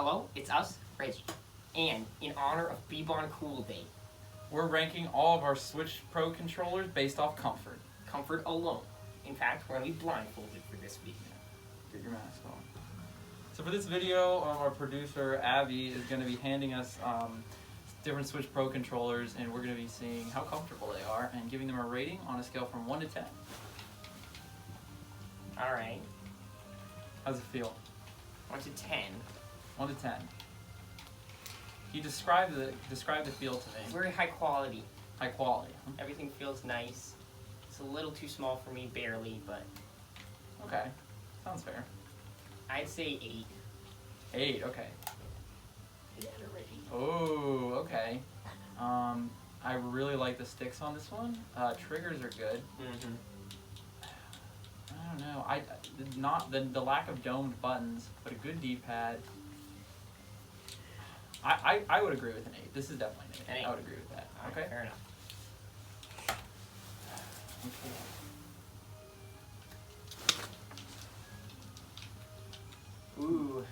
Hello, it's us, Reggie. And in honor of Bebon Cool Day, we're ranking all of our Switch Pro controllers based off comfort. comfort alone. In fact, we're going to be blindfolded for this video. Get your mask on. So for this video, our producer, Abby, is going to be handing us different Switch Pro controllers, and we're going to be seeing how comfortable they are and giving them a rating on a scale from 1 to 10. Alright. How's it feel? 1 to 10. 1 to 10. You describe the feel to me. Very high quality. High quality. Everything feels nice. It's a little too small for me, barely, but Okay. Sounds fair. I'd say 8. 8, okay. Yeah, already. Oh, okay. I really like the sticks on this one. Triggers are good. Mm-hmm. I don't know. Not the lack of domed buttons, but a good D-pad. I would agree with an 8. This is definitely an 8. I would agree with that. Okay. Fair enough. Okay. Ooh.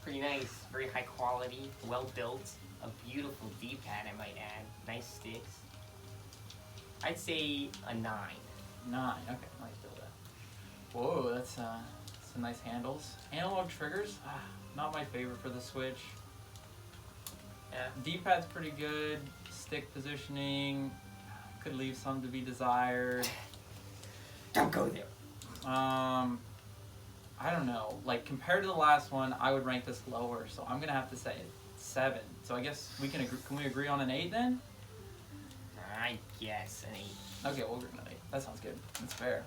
Pretty nice. Very high quality. Well built. A beautiful D-pad, I might add. Nice sticks. I'd say a 9. 9. Okay. Nice build that. Whoa, that's some nice handles. Analog triggers. Not my favorite for the Switch. Yeah. D-pad's pretty good. Stick positioning could leave some to be desired. Don't go there. I don't know. Like, compared to the last one, I would rank this lower, so I'm gonna have to say 7. So I guess we can agree. Can we agree on an 8 then? I guess an 8. Okay, we'll agree on an 8. That sounds good. That's fair.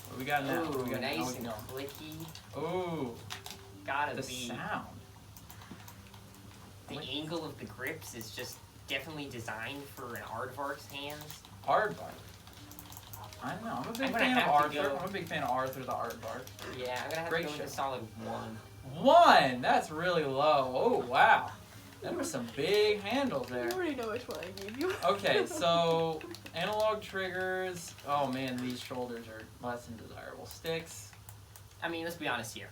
What we got now? Ooh, What we got now? nice and clicky. Ooh, Gotta the be. sound. The angle of the grips is just definitely designed for an aardvark's hands. Aardvark. I don't know. I'm a big gonna fan of have to Arthur. go- I'm a big fan of Arthur the Aardvark. Yeah, I'm gonna have Great to go with a show. solid 1. 1. That's really low. Oh wow. There were some big handles there. You already know which one I gave you. Okay, so analog triggers. Oh man, these shoulders are less than desirable. Sticks. I mean, let's be honest here.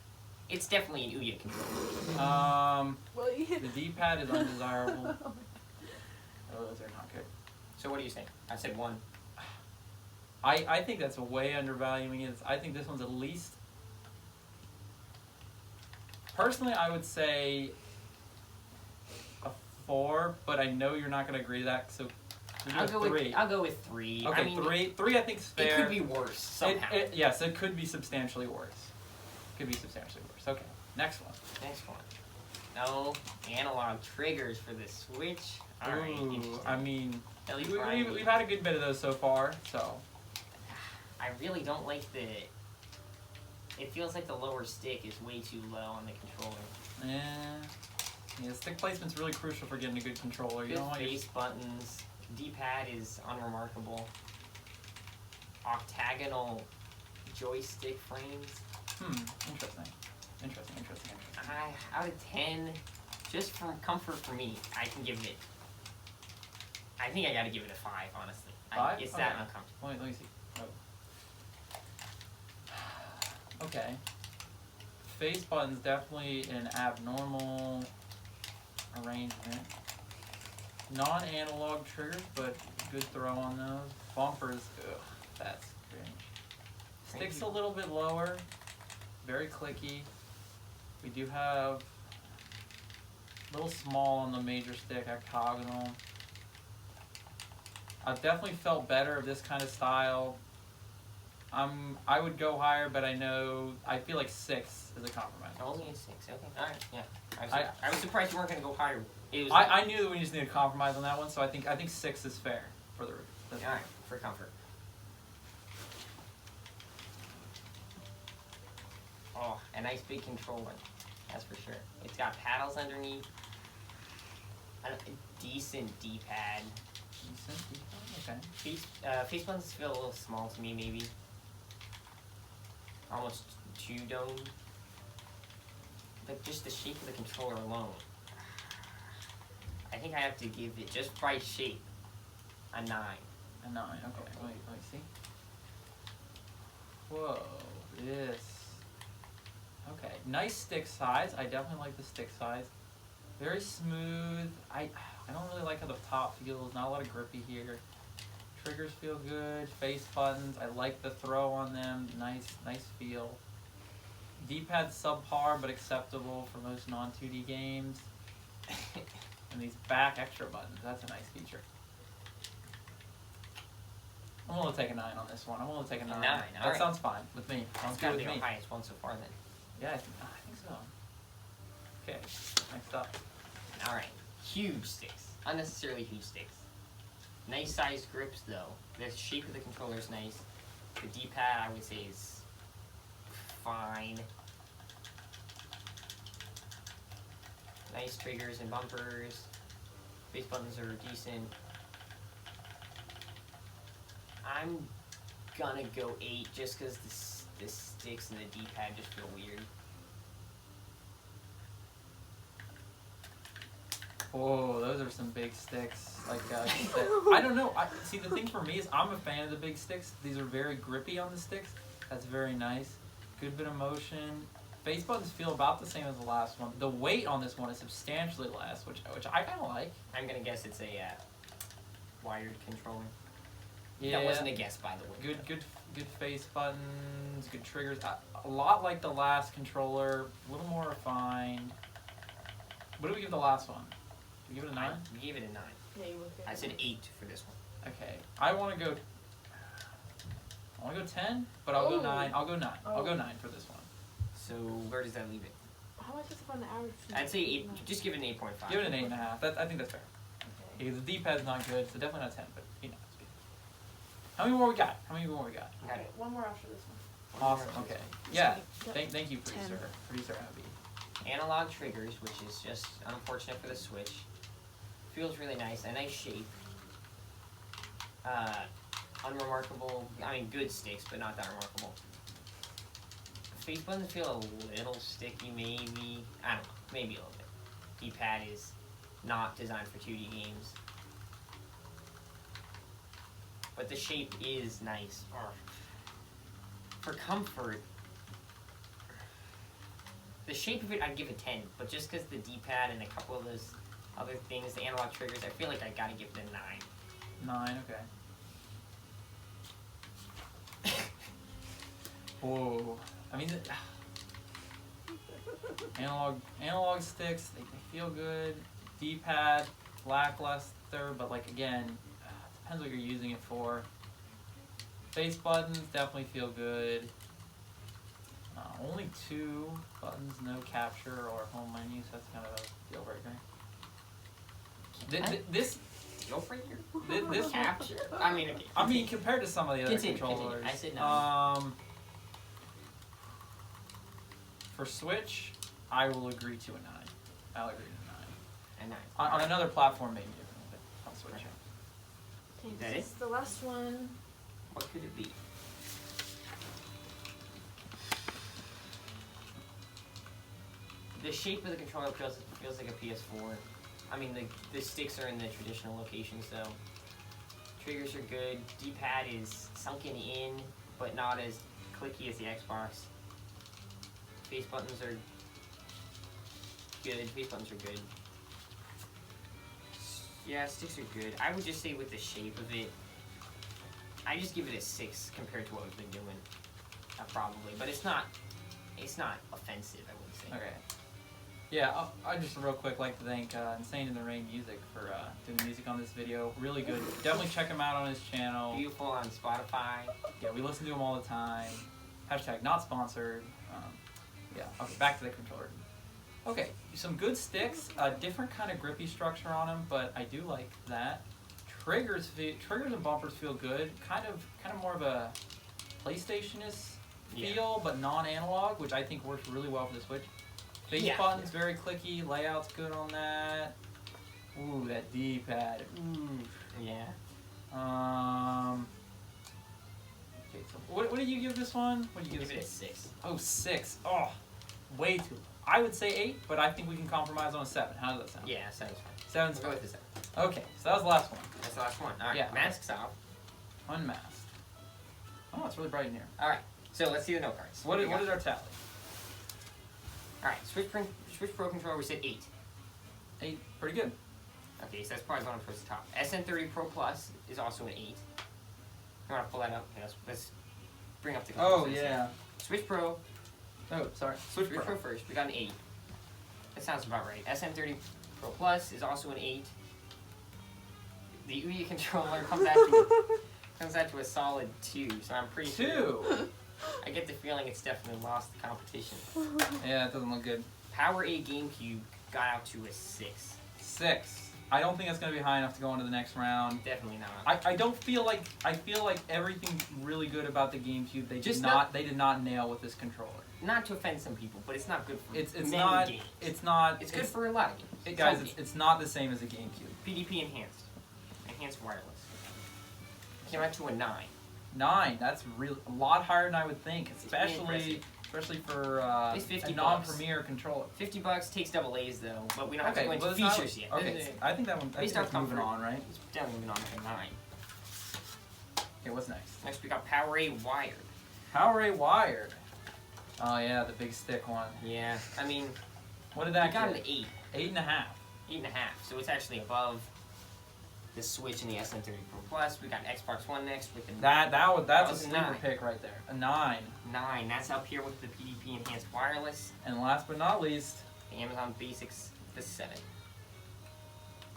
It's definitely an Ouya controller. Well, The D-pad is undesirable. Oh, those are not good. So what do you think? I said 1. I think that's way undervaluing it. I think this one's at least. Personally, I would say a 4, but I know you're not going to agree to that, so I'll go 3. with. I'll go with 3. Okay, I mean, 3. 3 I think is fair. it could be worse somehow. Yes, it could be substantially worse. Could be substantially worse. Okay, next one. Next one. No analog triggers for the Switch. All right, Ooh, interesting. I mean, At least we've had a good bit of those so far, so. I really don't like the. It feels like the lower stick is way too low on the controller. Yeah, stick placement's really crucial for getting a good controller. You Good don't want your face buttons. D-pad is unremarkable. Octagonal joystick frames. Interesting. Out of 10, just for comfort for me, I can give it. I think I gotta give it a 5, honestly. 5? It's that Okay. uncomfortable. Let me see. Oh. Okay. Face button's definitely an abnormal arrangement. Non-analog triggers, but good throw on those. Bumpers, ugh, that's cringe. Sticks a little bit lower, very clicky. We do have a little small on the major stick, octagonal. I've definitely felt better of this kind of style. I would go higher, but I feel like 6 is a compromise. Only a 6. Okay. All right. Yeah. I was surprised you weren't gonna go higher. It was. I knew that we just need a compromise on that one, so I think 6 is fair for the roof. All right, for comfort. Oh, a nice big controller. That's for sure. It's got paddles underneath. A decent D-pad. Okay. Face buttons feel a little small to me, maybe. Almost too domed. But just the shape of the controller alone. I think I have to give it, just by shape, a 9. A 9, okay. Let me see. Whoa. this? Okay, nice stick size. I definitely like the stick size. Very smooth. I don't really like how the top feels. Not a lot of grippy here. Triggers feel good. Face buttons. I like the throw on them. Nice feel. D-pad subpar but acceptable for most non-2D games. And these back extra buttons. That's a nice feature. I'm willing to take a 9 on this one. I'm willing to take a 9. That sounds fine with me. That's gotta be our highest one so far then. Yeah, I think so. Okay, next up. Alright, huge sticks. Unnecessarily huge sticks. Nice sized grips though. The shape of the controller is nice. The D-pad I would say is fine. Nice triggers and bumpers. Face buttons are decent. I'm gonna go 8 just because the sticks and the D-pad just feel weird. Oh, those are some big sticks. Like, I don't know. See, the thing for me is I'm a fan of the big sticks. These are very grippy on the sticks. That's very nice. Good bit of motion. Face buttons feel about the same as the last one. The weight on this one is substantially less, which I kind of like. I'm gonna guess it's a wired controller. Yeah, that wasn't a guess, by the way. Good face buttons, good triggers. A lot like the last controller, a little more refined. What do we give the last one? Do we give it a 9? I gave it a 9. Yeah, you look I said 8 for this one. Okay, I want to go 10, but I'll go 9. I'll go 9. I'll go 9 for this one. So where does that leave it? How much is it on the average? I'd say 8. Just give it an 8.5. Give it an 8.5. I think that's fair. Okay. Because the D-pad's not good, so definitely not 10, but you know, it's good. How many more we got? Okay, one more after this one. Awesome. Okay. Yeah. Thank you, producer Abby. Analog triggers, which is just unfortunate for the Switch. Feels really nice. A nice shape. Unremarkable. I mean, good sticks, but not that remarkable. Face buttons feel a little sticky, maybe. I don't know. Maybe a little bit. D-pad is not designed for 2D games. But the shape is nice. For comfort, the shape of it I'd give a 10, but just because the D-pad and a couple of those other things, the analog triggers, I feel like I gotta give it a 9. 9, okay. Whoa. I mean, analog sticks, they feel good. D-pad, lackluster, but like again, depends what you're using it for. Face buttons definitely feel good. Only 2 buttons, no capture or home menus. That's kind of a deal breaker. This Deal breaker? This Capture? I mean, okay. I mean, compared to some of the other Continue. controllers. I said 9. For Switch, I will agree to a 9. I'll agree to A 9. a 9. On another platform, maybe different, but on Switch. Okay, Is that this is the last one. What could it be? The shape of the controller feels like a PS4. I mean, the sticks are in the traditional locations, though. Triggers are good. D-pad is sunken in, but not as clicky as the Xbox. Face buttons are good. Yeah, sticks are good. I would just say with the shape of it, I just give it a 6 compared to what we've been doing, probably. But it's not offensive, I would say. Okay. Yeah, I just real quick like to thank Insane in the Rain Music for doing the music on this video. Really good. Definitely check him out on his channel. Beautiful on Spotify. Yeah, we listen to him all the time. Hashtag not sponsored. Yeah, okay, back to the controller. Okay, some good sticks. A different kind of grippy structure on them, but I do like that. Triggers and bumpers feel good. Kind of more of a PlayStation-ish feel, but non-analog, which I think works really well for the Switch. Face buttons, very clicky. Layout's good on that. Ooh, that D-pad. Ooh. Yeah. Okay, so what did you give this one? What did you Give give it a this? 6. Oh, 6. Oh, way too low. I would say 8, but I think we can compromise on a 7. How does that sound? Yeah, 7's fine. 7's We'll go fine. with the 7. Okay, so that was the last one. That's the last one. Alright, Yeah. masks off. Unmasked. Oh, it's really bright in here. Alright, So let's see the note cards. What do we is got? our tally? Alright, Switch Pro controller, we said 8. 8. Pretty good. Okay, so that's probably going towards the top. SN30 Pro Plus is also an 8. You want to pull that up? Yeah, let's bring up the Oh, controls. yeah. Switch Pro. Oh, sorry. Switch Pro first. We got an 8. That sounds about right. SN30 Pro Plus is also an 8. The Ouya controller comes out to a solid 2, so I'm pretty sure. 2? I get the feeling it's definitely lost the competition. Yeah, it doesn't look good. Power A GameCube got out to a 6. 6. I don't think that's going to be high enough to go into the next round. Definitely not. I don't feel like everything's really good about the GameCube. They did not nail with this controller. Not to offend some people, but it's not good for It's many not games. It's good for a lot of games. guys. Some games. It's not the same as a GameCube. PDP enhanced wireless. Came out to a 9. 9. That's a lot higher than I would think, Really especially for It's 50 a non-premier controller. $50 takes double A's though, but we don't have to go into well, it's not- features yet. Okay, I think that one. I Based think off that's moving comfort. on, right? It's definitely moving on to a 9. Okay, what's next? Next we got Power A wired. Power A wired. Oh yeah, the big stick one. Yeah, I mean, What did we that got get? an 8. 8.5. 8.5, so it's actually above the Switch and the SN30 Pro Plus. We got Xbox One next with the That's That a was a sleeper 9. pick right there. A 9. 9. That's up here with the PDP enhanced wireless. And last but not least, The Amazon Basics, the 7.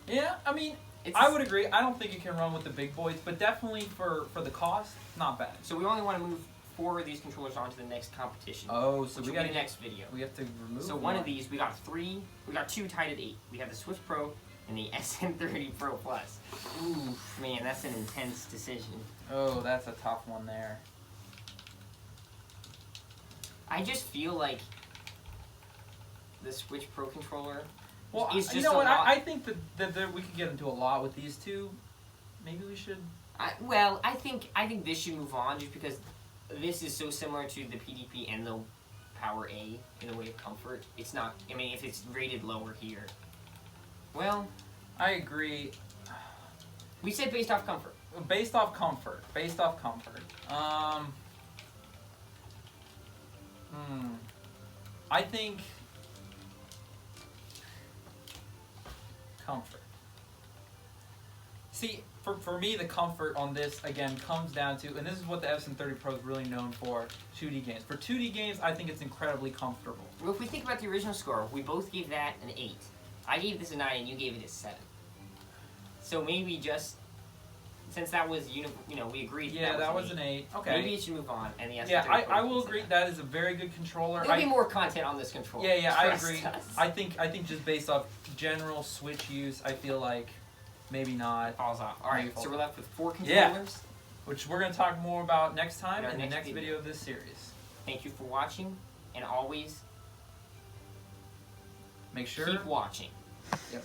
yeah, I mean, It's, I would agree. I don't think it can run with the big boys, but definitely for the cost, not bad. So we only want to move 4 of these controllers on to the next competition. Oh, so which we will got be the next video. We have to remove. So one of these, we got 2 tied at 8. We have the Switch Pro and the SN30 Pro Plus. Ooh, man, that's an intense decision. Oh, that's a tough one there. I just feel like the Switch Pro controller Well, is just you know a what? lot. I think that we could get into a lot with these two. Maybe we should. I think this should move on just because this is so similar to the PDP and the Power A in the way of comfort. It's not. I mean, if it's rated lower here, well, I agree. we said based off comfort. Based off comfort. I think comfort. See, for me, the comfort on this, again, comes down to, and this is what the SN30 Pro is really known for, 2D games. For 2D games, I think it's incredibly comfortable. Well, if we think about the original score, we both gave that an 8. I gave this a 9 and you gave it a 7. So maybe just, since that was, we agreed Yeah, that was an 8. Okay. Maybe it should move on, and the SN30 Yeah, Pro I will is a agree 9. that is a very good controller. There'll be more content on this controller. Yeah, I Trust agree. us. I think just based off general Switch use, I feel like maybe not. Falls off. Alright, Maybe so we're left with 4 Yeah. controllers. Which we're going to talk more about next time In our in the next next video of this series. Thank you for watching, and always Make sure. keep watching. Yep.